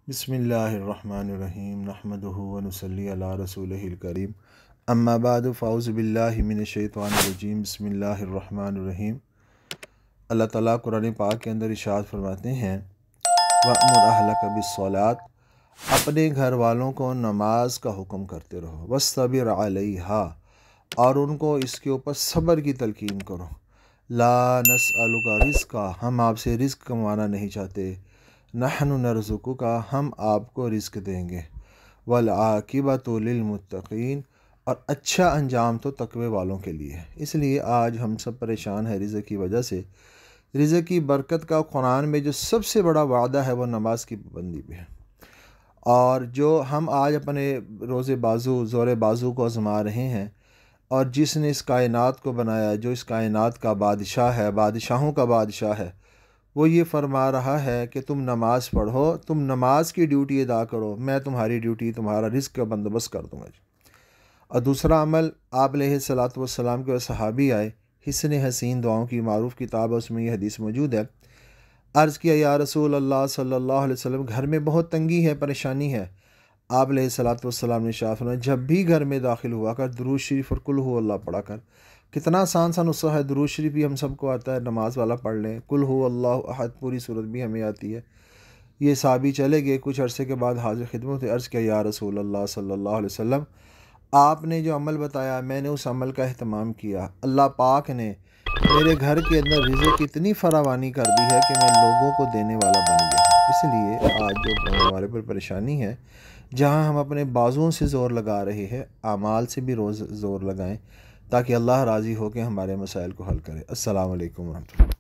बिस्मिल्लाहिर्रहमानिर्रहीम नहमदुहु व नुसल्ली अला रसूलिहिल करीम अम्मा बाद फ़ाउज़ु बिल्लाहि मिनश्शैतानिर्रजीम बिस्मिल्लाहिर्रहमानिर्रहीम। अल्लाह ताला कुरान पाक के अंदर इरशाद फरमाते हैं वअमुर अहलक बिस्सलात, अपने घर वालों को नमाज का हुक्म करते रहो, वस्तबिर अलैहा, और उनको इसके ऊपर सब्र की तलकीन करो। ला नसअलुका रिज़्क़ा, हम आपसे रिज़्क़ कमाना नहीं चाहते। नहनु नरज़ुकुका, हम आपको रिज़्क़ देंगे। वल आकिबतु लिलमुत्तक़ीन, और अच्छा अंजाम तो तकवे वालों के लिए है। इसलिए आज हम सब परेशान हैं रिज़्क़ की वजह से। रिज़्क़ की बरकत का कुरान में जो सबसे बड़ा वादा है वह नमाज की पाबंदी पे है। और जो हम आज अपने रोज़े बाजू ज़ोर बाजू को आज़मा रहे हैं, और जिसने इस कायनात को बनाया, जो इस कायनात का बादशाह है, बादशाहों का बादशाह है, वो ये फरमा रहा है कि तुम नमाज़ पढ़ो, तुम नमाज की ड्यूटी अदा करो, मैं तुम्हारी ड्यूटी, तुम्हारा रिज़्क़ का बंदोबस्त कर दूँगा। और दूसरा अमल, आप अलैहिस्सलातु वस्सलाम के सहाबी आए, हिस्न हसीन दुआओं की मारूफ़ किताब है, उसमें यह हदीस मौजूद है। अर्ज़ किया, या रसूल अल्लाह सल्लल्लाहु अलैहि वसल्लम, घर में बहुत तंगी है, परेशानी है। आप अलैहिस्सलातु वस्सलाम ने इरशाद फरमाया, जब भी घर में दाखिल हुआ कर दुरूद शरीफ और कुल हु अल्लाह पढ़ा कर। कितना आसान सा नुस्खा है, दुरूद शरीफ भी हम सबको आता है, नमाज वाला पढ़ लें, कुल हु अल्लाहु अहद पूरी सूरत भी हमें आती है। ये साहबी चले गए, कुछ अरसे के बाद हाजिर खिदमत अर्ज़ किया, या रसूल अल्लाह सल्लल्लाहु अलैहि वसल्लम, आपने जो अमल बताया मैंने उस अमल का अहतमाम किया, अल्लाह पाक ने मेरे घर के अंदर रिज़्क़ की इतनी फरावानी कर दी है कि मैं लोगों को देने वाला बन गया। इसलिए आज जो हमारे पर परेशानी है, जहाँ हम अपने बाजुओं से ज़ोर लगा रहे हैं, आमाल से भी रोज़ ज़ोर लगाएं, ताकि अल्लाह राज़ी हो के हमारे मसाइल को हल करे। अस्सलामु अलैकुम वरहमतुल्लाह।